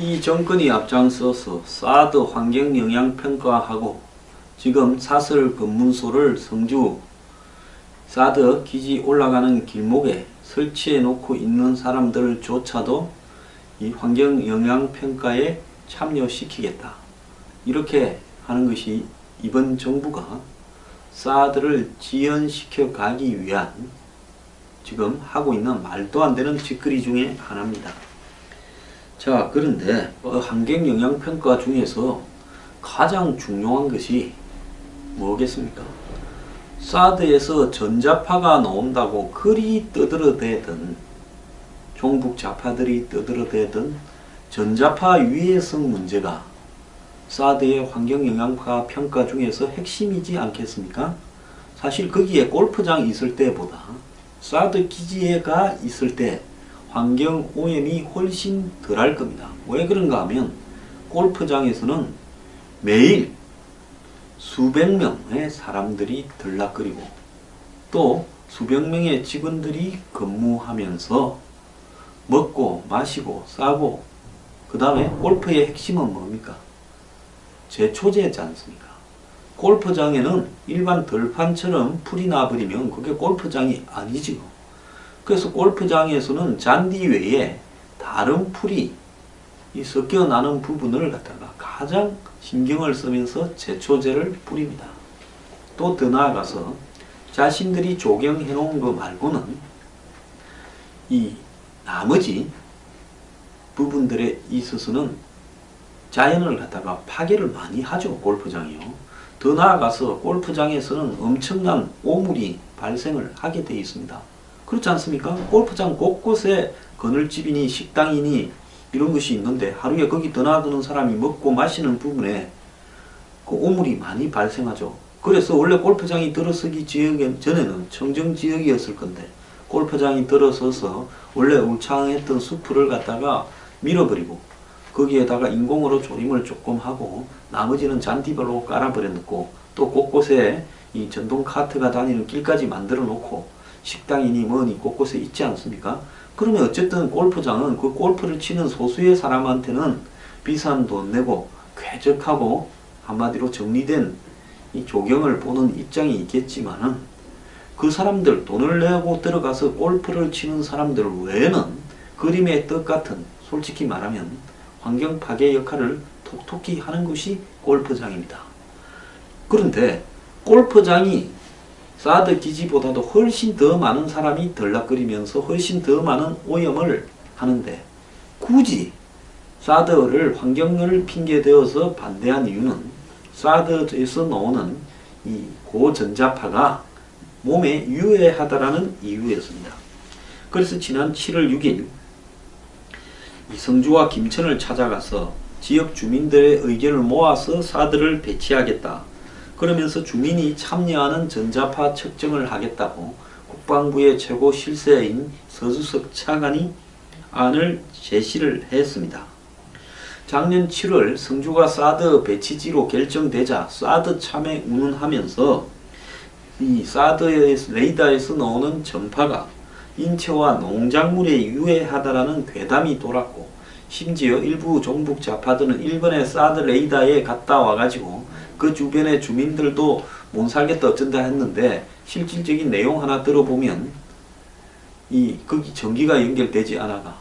이 정권이 앞장서서 사드 환경영향평가하고 지금 사설 검문소를 성주 사드 기지 올라가는 길목에 설치해 놓고 있는 사람들조차도 이 환경영향평가에 참여시키겠다. 이렇게 하는 것이 이번 정부가 사드를 지연시켜 가기 위한 지금 하고 있는 말도 안 되는 짓거리 중에 하나입니다. 자, 그런데 환경영향평가 중에서 가장 중요한 것이 뭐겠습니까? 사드에서 전자파가 나온다고 그리 떠들어대던 종북 좌파들이 떠들어대던 전자파 위해성 문제가 사드의 환경영향파 평가 중에서 핵심이지 않겠습니까? 사실 거기에 골프장이 있을 때보다 사드 기지가 있을 때 환경 오염이 훨씬 덜할 겁니다. 왜 그런가 하면 골프장에서는 매일 수백 명의 사람들이 들락거리고 또 수백 명의 직원들이 근무하면서 먹고 마시고 싸고, 그 다음에 골프의 핵심은 뭡니까? 제초제지 않습니까? 골프장에는 일반 들판처럼 풀이 나버리면 그게 골프장이 아니지요. 그래서 골프장에서는 잔디 외에 다른 풀이 섞여 나는 부분을 갖다가 가장 신경을 쓰면서 제초제를 뿌립니다. 또 더 나아가서 자신들이 조경해 놓은 거 말고는 이 나머지 부분들에 있어서는 자연을 갖다가 파괴를 많이 하죠. 골프장이요. 더 나아가서 골프장에서는 엄청난 오물이 발생을 하게 되어 있습니다. 그렇지 않습니까? 골프장 곳곳에 그늘집이니 식당이니 이런 것이 있는데 하루에 거기 드나드는 사람이 먹고 마시는 부분에 그 오물이 많이 발생하죠. 그래서 원래 골프장이 들어서기 전에는 청정지역이었을 건데 골프장이 들어서서 원래 울창했던 숲을 갖다가 밀어버리고 거기에다가 인공으로 조림을 조금 하고 나머지는 잔디별로 깔아버려 놓고 또 곳곳에 이 전동 카트가 다니는 길까지 만들어 놓고 식당이니 뭐니 곳곳에 있지 않습니까? 그러면 어쨌든 골프장은 그 골프를 치는 소수의 사람한테는 비싼 돈 내고 쾌적하고 한마디로 정리된 이 조경을 보는 입장이 있겠지만은 그 사람들 돈을 내고 들어가서 골프를 치는 사람들 외에는 그림의 떡 같은, 솔직히 말하면 환경 파괴 역할을 톡톡히 하는 것이 골프장입니다. 그런데 골프장이 사드 기지보다도 훨씬 더 많은 사람이 들락거리면서 훨씬 더 많은 오염을 하는데 굳이 사드를 환경을 핑계대어서 반대한 이유는 사드에서 나오는 이 고전자파가 몸에 유해하다라는 이유였습니다. 그래서 지난 7월 6일 성주와 김천을 찾아가서 지역 주민들의 의견을 모아서 사드를 배치하겠다. 그러면서 주민이 참여하는 전자파 측정을 하겠다고 국방부의 최고 실세인 서주석 차관이 안을 제시를 했습니다. 작년 7월 성주가 사드 배치지로 결정되자 사드 참에 운운하면서 이 사드의 레이더에서 나오는 전파가 인체와 농작물에 유해하다라는 괴담이 돌았고 심지어 일부 종북 좌파들은 일본의 사드 레이더에 갔다 와가지고 그 주변의 주민들도 못 살겠다 어쩐다 했는데 실질적인 내용 하나 들어보면 거기 전기가 연결되지 않아가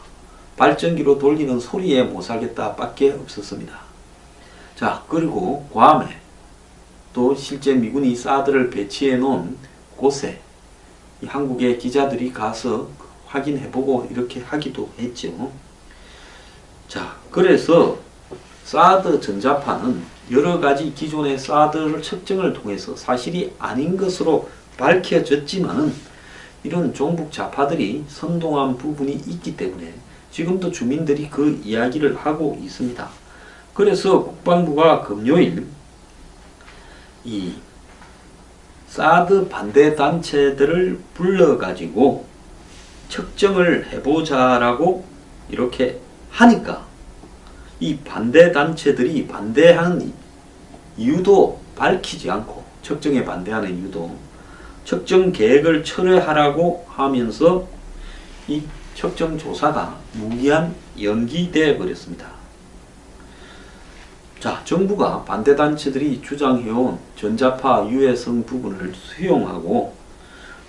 발전기로 돌리는 소리에 못 살겠다 밖에 없었습니다. 자, 그리고 괌에 또 실제 미군이 사드를 배치해 놓은 곳에 한국의 기자들이 가서 확인해보고 이렇게 하기도 했죠. 자, 그래서 사드 전자파는 여러가지 기존의 사드를 측정을 통해서 사실이 아닌 것으로 밝혀졌지만은 이런 종북 좌파들이 선동한 부분이 있기 때문에 지금도 주민들이 그 이야기를 하고 있습니다. 그래서 국방부가 금요일 이 사드 반대 단체들을 불러가지고 측정을 해보자라고 이렇게 하니까 이 반대 단체들이 반대하는 이유도 밝히지 않고 측정에 반대하는 이유도 측정 계획을 철회하라고 하면서 이 측정 조사가 무기한 연기되어 버렸습니다. 자, 정부가 반대단체들이 주장해온 전자파 유해성 부분을 수용하고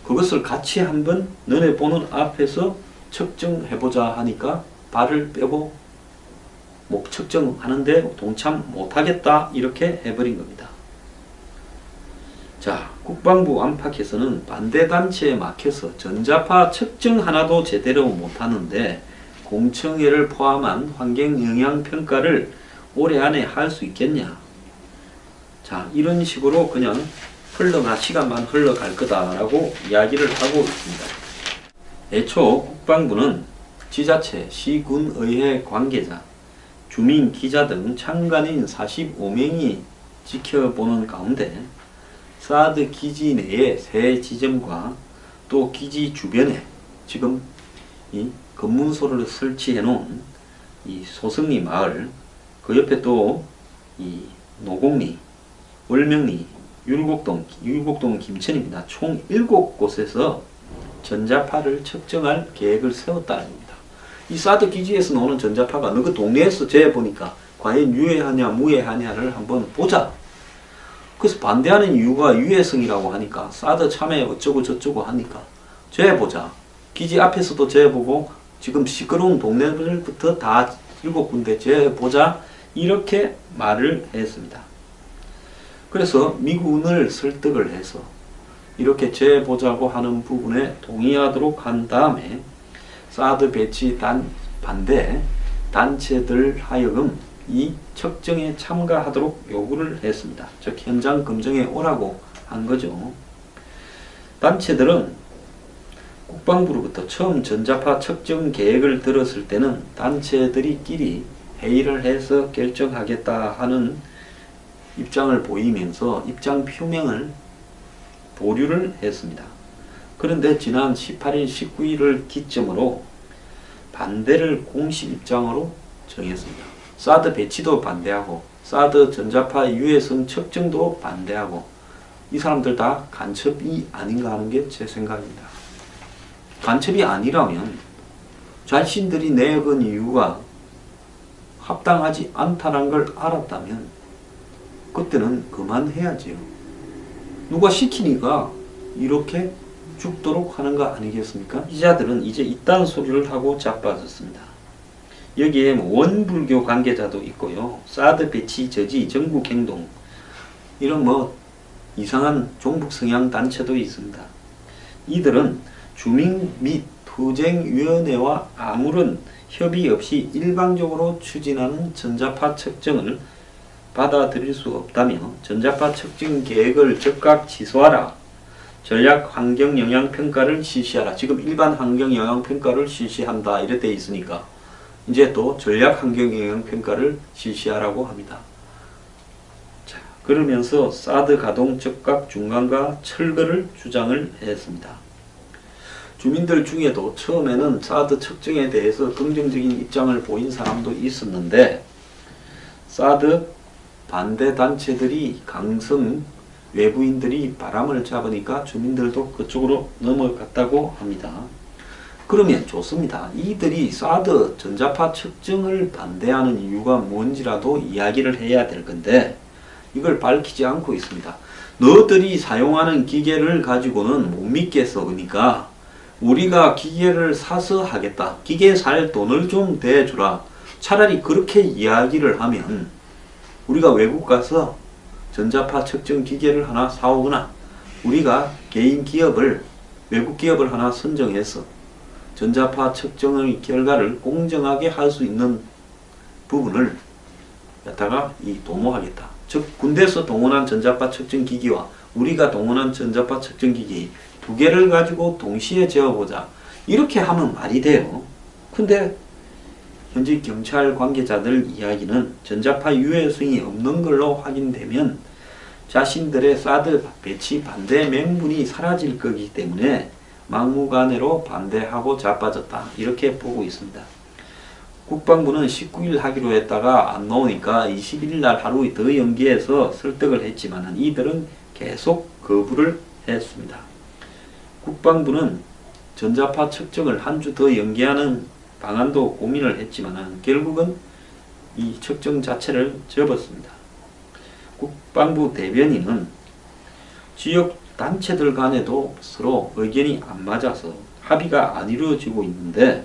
그것을 같이 한번 너네 보는 앞에서 측정해보자 하니까 발을 빼고 측정하는데 동참 못하겠다 이렇게 해버린 겁니다. 자, 국방부 안팎에서는 반대단체에 막혀서 전자파 측정 하나도 제대로 못하는데 공청회를 포함한 환경영향평가를 올해 안에 할 수 있겠냐. 자, 이런 식으로 그냥 시간만 흘러갈 거다라고 이야기를 하고 있습니다. 애초 국방부는 지자체, 시군의회 관계자, 주민, 기자 등 참관인 45명이 지켜보는 가운데 사드 기지 내의 세 지점과 또 기지 주변에 지금 이 검문소를 설치해 놓은 이 소성리 마을, 그 옆에 또 이 노곡리, 월명리, 율곡동 김천입니다. 총 7곳에서 전자파를 측정할 계획을 세웠다는 겁니다. 이 사드 기지에서 나오는 전자파가 너 그 동네에서 재보니까 과연 유해하냐 무해하냐를 한번 보자. 그래서 반대하는 이유가 유해성이라고 하니까 사드 참여 어쩌고 저쩌고 하니까 재보자. 기지 앞에서도 재보고 지금 시끄러운 동네들부터 다 7군데 재보자. 이렇게 말을 했습니다. 그래서 미군을 설득을 해서 이렇게 재보자고 하는 부분에 동의하도록 한 다음에 사드 배치 반대 단체들 하여금 이 측정에 참가하도록 요구를 했습니다. 즉 현장 검증에 오라고 한 거죠. 단체들은 국방부로부터 처음 전자파 측정 계획을 들었을 때는 단체들이끼리 회의를 해서 결정하겠다 하는 입장을 보이면서 입장 표명을 보류를 했습니다. 그런데 지난 18일, 19일을 기점으로 반대를 공식 입장으로 정했습니다. 사드 배치도 반대하고 사드 전자파 유해성 측정도 반대하고 이 사람들 다 간첩이 아닌가 하는 게 제 생각입니다. 간첩이 아니라면 자신들이 내건 이유가 합당하지 않다는 걸 알았다면 그때는 그만해야지요. 누가 시키니까 이렇게 죽도록 하는 거 아니겠습니까? 기자들은 이제 이딴 소리를 하고 자빠졌습니다. 여기에 원불교 관계자도 있고요. 사드 배치 저지 전국행동 이런 이상한 종북 성향 단체도 있습니다. 이들은 주민 및 투쟁위원회와 아무런 협의 없이 일방적으로 추진하는 전자파 측정을 받아들일 수 없다며 전자파 측정 계획을 즉각 취소하라. 전략 환경 영향 평가를 실시하라. 지금 일반 환경 영향 평가를 실시한다 이래 돼 있으니까 이제 또 전략 환경 영향 평가를 실시하라고 합니다. 자, 그러면서 사드 가동 즉각 중단과 철거를 주장을 했습니다. 주민들 중에도 처음에는 사드 측정에 대해서 긍정적인 입장을 보인 사람도 있었는데 사드 반대 단체들이 강성 외부인들이 바람을 잡으니까 주민들도 그쪽으로 넘어갔다고 합니다. 그러면 좋습니다. 이들이 사드 전자파 측정을 반대하는 이유가 뭔지라도 이야기를 해야 될 건데 이걸 밝히지 않고 있습니다. 너들이 사용하는 기계를 가지고는 못 믿겠어. 그러니까 우리가 기계를 사서 하겠다. 기계 살 돈을 좀 대주라. 차라리 그렇게 이야기를 하면 우리가 외국 가서 전자파 측정 기계를 하나 사오거나 우리가 개인 기업을 외국 기업을 하나 선정해서 전자파 측정의 결과를 공정하게 할 수 있는 부분을 갖다가 도모하겠다. 즉 군대에서 동원한 전자파 측정 기기와 우리가 동원한 전자파 측정 기기 두 개를 가지고 동시에 재어보자. 이렇게 하면 말이 돼요. 근데 현재 경찰 관계자들 이야기는 전자파 유해성이 없는 걸로 확인되면 자신들의 사드 배치 반대 명분이 사라질 거기 때문에 막무가내로 반대하고 자빠졌다. 이렇게 보고 있습니다. 국방부는 19일 하기로 했다가 안 나오니까 21일 날 하루 더 연기해서 설득을 했지만 이들은 계속 거부를 했습니다. 국방부는 전자파 측정을 한 주 더 연기하는 방안도 고민을 했지만 결국은 이 측정 자체를 접었습니다. 국방부 대변인은 지역 단체들 간에도 서로 의견이 안 맞아서 합의가 안 이루어지고 있는데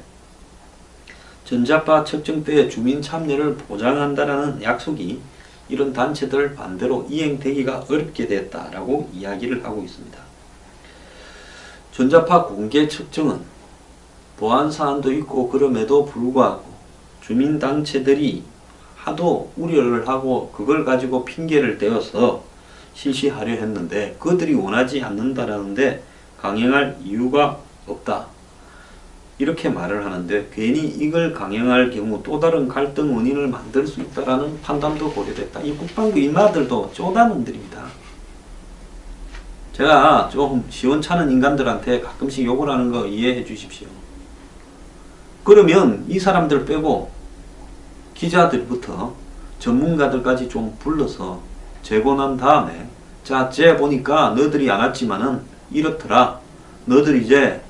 전자파 측정 때 주민 참여를 보장한다라는 약속이 이런 단체들 반대로 이행되기가 어렵게 됐다라고 이야기를 하고 있습니다. 전자파 공개 측정은 보안 사안도 있고 그럼에도 불구하고 주민단체들이 하도 우려를 하고 그걸 가지고 핑계를 대어서 실시하려 했는데 그들이 원하지 않는다라는데 강행할 이유가 없다. 이렇게 말을 하는데 괜히 이걸 강행할 경우 또 다른 갈등 원인을 만들 수 있다라는 판단도 고려됐다. 이 국방부 인마들도 쪼다놈들입니다. 제가 좀 시원찮은 인간들한테 가끔씩 욕을 하는 거 이해해 주십시오. 그러면 이 사람들 빼고 기자들부터 전문가들까지 좀 불러서 재고난 다음에 자, 쟤 보니까 너들이 안 왔지만은 이렇더라. 너들 이제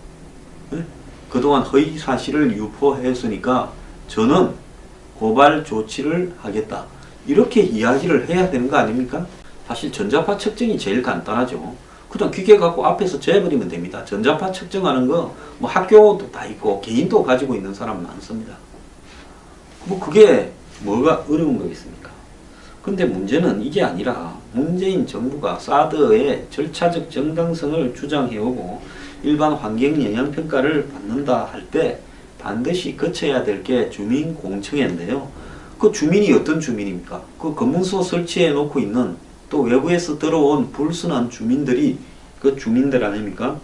그동안 허위 사실을 유포했으니까 저는 고발 조치를 하겠다. 이렇게 이야기를 해야 되는 거 아닙니까? 사실 전자파 측정이 제일 간단하죠. 그냥 기계 갖고 앞에서 재버리면 됩니다. 전자파 측정하는 거 뭐 학교도 다 있고 개인도 가지고 있는 사람 많습니다. 뭐 그게 뭐가 어려운 거겠습니까? 근데 문제는 이게 아니라 문재인 정부가 사드의 절차적 정당성을 주장해오고 일반 환경영향평가를 받는다 할 때 반드시 거쳐야 될 게 주민공청회인데요. 그 주민이 어떤 주민입니까? 그 검문소 설치해 놓고 있는 또 외부에서 들어온 불순한 주민들이 그 주민들 아닙니까?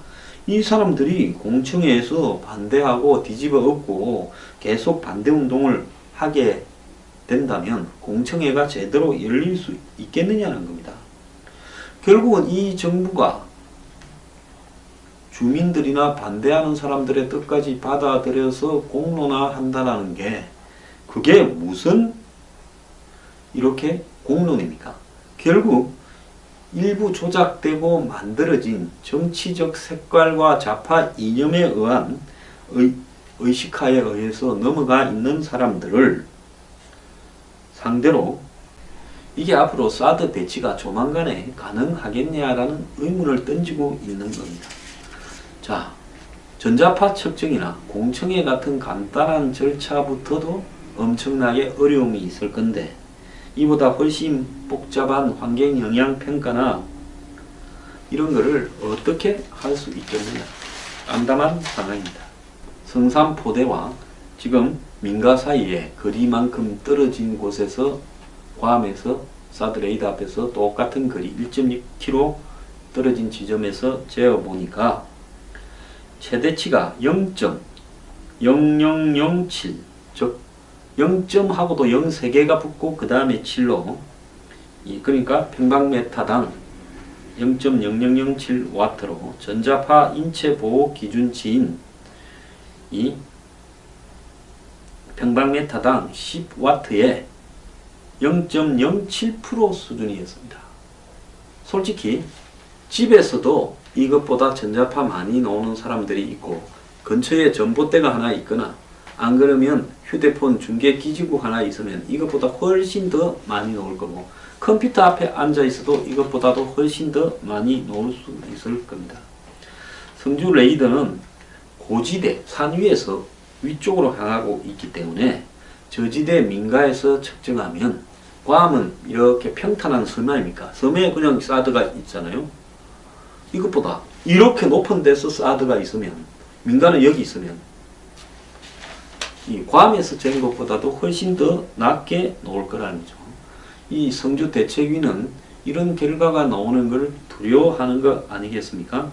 이 사람들이 공청회에서 반대하고 뒤집어 엎고 계속 반대운동을 하게 된다면 공청회가 제대로 열릴 수 있겠느냐는 겁니다. 결국은 이 정부가 주민들이나 반대하는 사람들의 뜻까지 받아들여서 공론화한다는 게 그게 무슨 이렇게 공론입니까? 결국 일부 조작되고 만들어진 정치적 색깔과 좌파 이념에 의한 의식하에 의해서 넘어가 있는 사람들을 상대로 이게 앞으로 사드 배치가 조만간에 가능하겠냐라는 의문을 던지고 있는 겁니다. 자, 전자파 측정이나 공청회 같은 간단한 절차부터도 엄청나게 어려움이 있을 건데 이보다 훨씬 복잡한 환경영향평가나 이런 거를 어떻게 할 수 있겠느냐. 암담한 상황입니다. 성산포대와 지금 민가 사이에 거리만큼 떨어진 곳에서 괌에서 사드 레이더 앞에서 똑같은 거리 1.6km 떨어진 지점에서 재어보니까 최대치가 0.0007 즉 0점하고도 0 3개가 붙고 그 다음에 7로 그러니까 평방메타당 0.0007W로 전자파 인체보호 기준치인 이 평방메타당 10W의 0.07% 수준이었습니다. 솔직히 집에서도 이것보다 전자파 많이 나오는 사람들이 있고 근처에 전봇대가 하나 있거나 안 그러면 휴대폰 중계기지구 하나 있으면 이것보다 훨씬 더 많이 나올 거고 컴퓨터 앞에 앉아 있어도 이것보다도 훨씬 더 많이 나올 수 있을 겁니다. 성주 레이더는 고지대 산 위에서 위쪽으로 향하고 있기 때문에 저지대 민가에서 측정하면 괌은 이렇게 평탄한 섬 아닙니까? 섬에 그냥 사드가 있잖아요. 이것보다 이렇게 높은 데서 사드가 있으면 민가는 여기 있으면 이 괌에서 잰 것보다도 훨씬 더 낮게 나올 거라는 거죠. 이 성주 대책위는 이런 결과가 나오는 걸 두려워하는 거 아니겠습니까?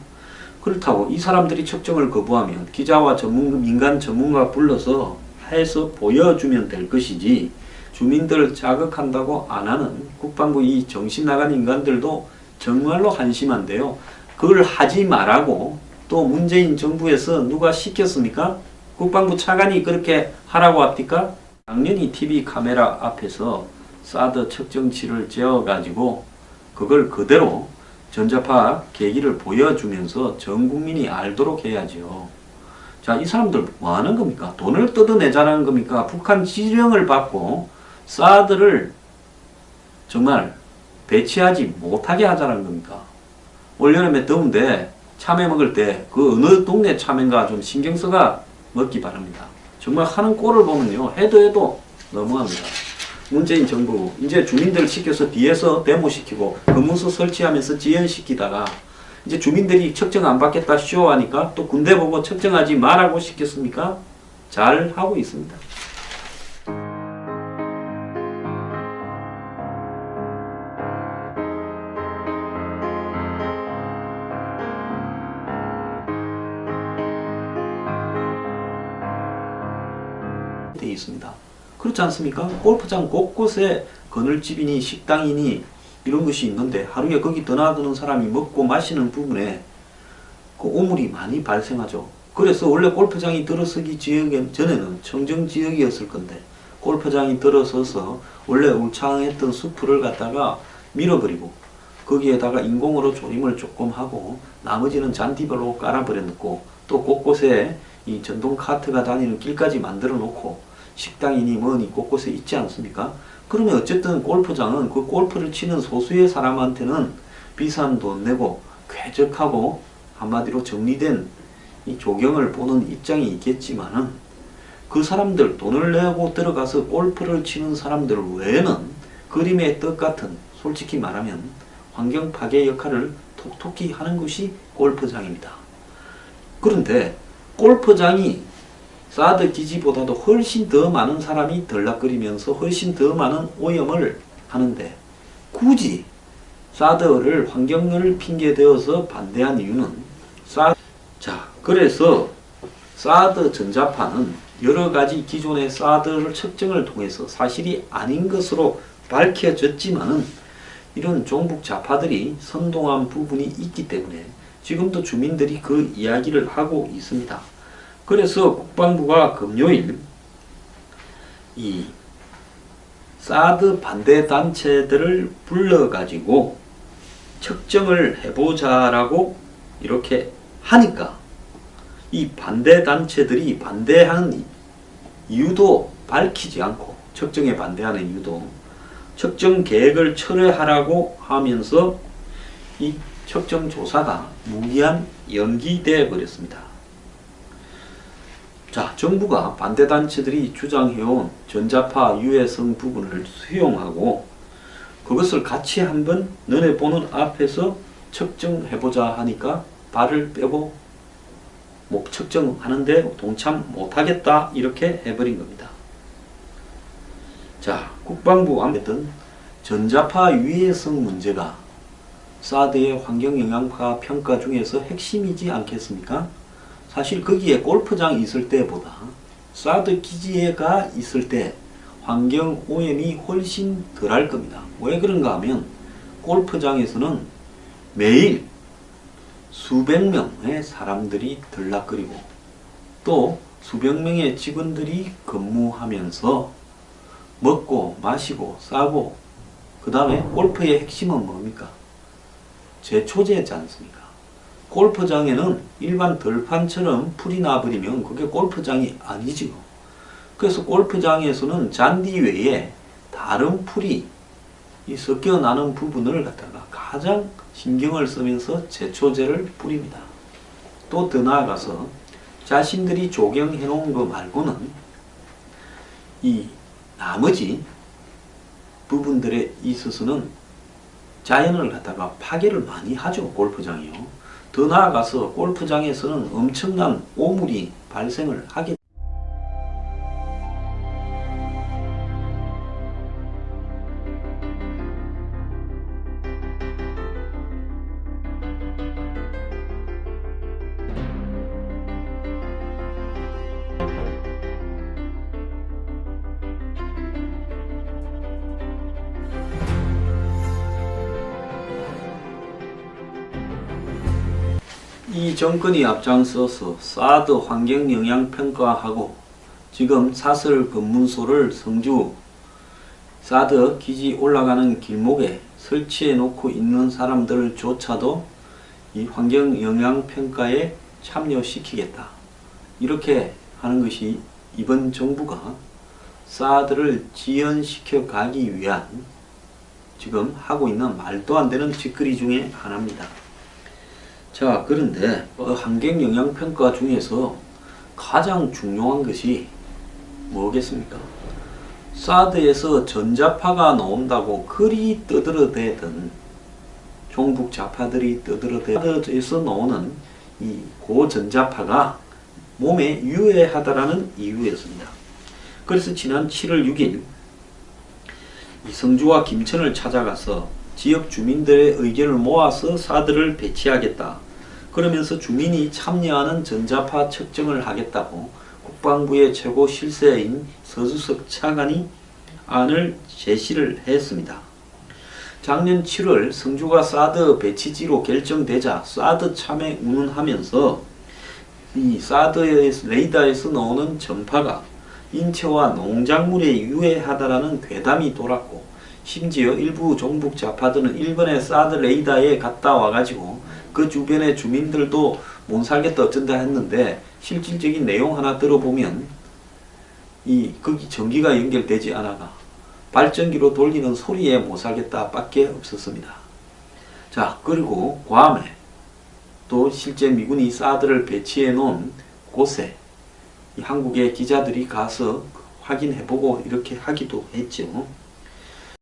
그렇다고 이 사람들이 측정을 거부하면 기자와 민간 전문가 불러서 해서 보여주면 될 것이지 주민들을 자극한다고 안 하는 국방부 이 정신 나간 인간들도 정말로 한심한데요. 그걸 하지 말라고 또 문재인 정부에서 누가 시켰습니까? 국방부 차관이 그렇게 하라고 합니까? 당연히 TV 카메라 앞에서 사드 측정치를 재어가지고 그걸 그대로 전자파 계기를 보여주면서 전 국민이 알도록 해야죠. 자, 이 사람들 뭐 하는 겁니까? 돈을 뜯어내자는 겁니까? 북한 지령을 받고 사드를 정말 배치하지 못하게 하자는 겁니까? 올여름에 더운데 참외 먹을 때 그 어느 동네 참외인가 좀 신경 써가 먹기 바랍니다. 정말 하는 꼴을 보면요, 해도 너무합니다. 문재인 정부 이제 주민들을 시켜서 뒤에서 데모시키고 검문소 설치하면서 지연시키다가 이제 주민들이 측정 안 받겠다 쇼하니까 또 군대 보고 측정하지 말라고 시켰습니까? 잘 하고 있습니다. 돼 있습니다. 그렇지 않습니까? 골프장 곳곳에 그늘집이니 식당이니 이런 것이 있는데 하루에 거기 드나드는 사람이 먹고 마시는 부분에 그 오물이 많이 발생하죠. 그래서 원래 골프장이 들어서기 전에는 청정지역이었을 건데 골프장이 들어서서 원래 울창했던 숲을 갖다가 밀어버리고 거기에다가 인공으로 조림을 조금 하고 나머지는 잔디별로 깔아버려놓고 또 곳곳에 이 전동 카트가 다니는 길까지 만들어 놓고 식당이니 뭐니 곳곳에 있지 않습니까? 그러면 어쨌든 골프장은 그 골프를 치는 소수의 사람한테는 비싼 돈 내고 쾌적하고 한마디로 정리된 이 조경을 보는 입장이 있겠지만은 그 사람들 돈을 내고 들어가서 골프를 치는 사람들 외에는 그림의 떡 같은 솔직히 말하면 환경 파괴 역할을 톡톡히 하는 것이 골프장입니다. 그런데 골프장이 사드 기지보다도 훨씬 더 많은 사람이 들락거리면서 훨씬 더 많은 오염을 하는데 굳이 사드를 환경을 핑계대어서 반대한 이유는 그래서 사드 전자파는 여러가지 기존의 사드를 측정을 통해서 사실이 아닌 것으로 밝혀졌지만은 이런 종북 좌파들이 선동한 부분이 있기 때문에 지금도 주민들이 그 이야기를 하고 있습니다. 그래서 국방부가 금요일 이 사드 반대 단체들을 불러가지고 측정을 해보자라고 이렇게 하니까 이 반대 단체들이 반대하는 이유도 밝히지 않고 측정에 반대하는 이유도 측정 계획을 철회하라고 하면서 이 측정 조사가 무기한 연기돼 버렸습니다. 자, 정부가 반대단체들이 주장해온 전자파 유해성 부분을 수용하고 그것을 같이 한번 너네 보는 앞에서 측정해보자 하니까 발을 빼고 측정하는데 동참 못하겠다 이렇게 해버린 겁니다. 자, 국방부 아무튼 전자파 유해성 문제가 사드의 환경영향파 평가 중에서 핵심이지 않겠습니까? 사실 거기에 골프장이 있을 때보다 사드 기지가 있을 때 환경 오염이 훨씬 덜할 겁니다. 왜 그런가 하면 골프장에서는 매일 수백 명의 사람들이 들락거리고 또 수백 명의 직원들이 근무하면서 먹고 마시고 싸고 그 다음에 골프의 핵심은 뭡니까? 제초제지 않습니까? 골프장에는 일반 들판처럼 풀이 나버리면 그게 골프장이 아니지요. 그래서 골프장에서는 잔디 외에 다른 풀이 섞여 나는 부분을 갖다가 가장 신경을 쓰면서 제초제를 뿌립니다. 또 더 나아가서 자신들이 조경해 놓은 거 말고는 이 나머지 부분들에 있어서는 자연을 갖다가 파괴를 많이 하죠. 골프장이요. 더 나아가서 골프장에서는 엄청난 오물이 발생을 하게 이 정권이 앞장서서 사드 환경영향평가하고 지금 사설 검문소를 성주 사드 기지 올라가는 길목에 설치해 놓고 있는 사람들조차도 이 환경영향평가에 참여시키겠다. 이렇게 하는 것이 이번 정부가 사드를 지연시켜 가기 위한 지금 하고 있는 말도 안 되는 짓거리 중에 하나입니다. 자, 그런데 환경영향평가 중에서 가장 중요한 것이 뭐겠습니까? 사드에서 전자파가 나온다고 그리 떠들어대던 종북 좌파들이 떠들어대던 사드에서 나오는 이 고전자파가 몸에 유해하다라는 이유였습니다. 그래서 지난 7월 6일 이성주와 김천을 찾아가서 지역 주민들의 의견을 모아서 사드를 배치하겠다. 그러면서 주민이 참여하는 전자파 측정을 하겠다고 국방부의 최고 실세인 서주석 차관이 안을 제시를 했습니다. 작년 7월 성주가 사드 배치지로 결정되자 사드 참에 운운하면서 이 사드의 레이더에서 나오는 전파가 인체와 농작물에 유해하다라는 괴담이 돌았고, 심지어 일부 종북 좌파들은 일본의 사드 레이더에 갔다 와가지고 그 주변의 주민들도 못 살겠다 어쩐다 했는데, 실질적인 내용 하나 들어보면 거기 전기가 연결되지 않아가 발전기로 돌리는 소리에 못 살겠다 밖에 없었습니다. 자, 그리고 괌에 또 실제 미군이 사드를 배치해 놓은 곳에 한국의 기자들이 가서 확인해보고 이렇게 하기도 했죠.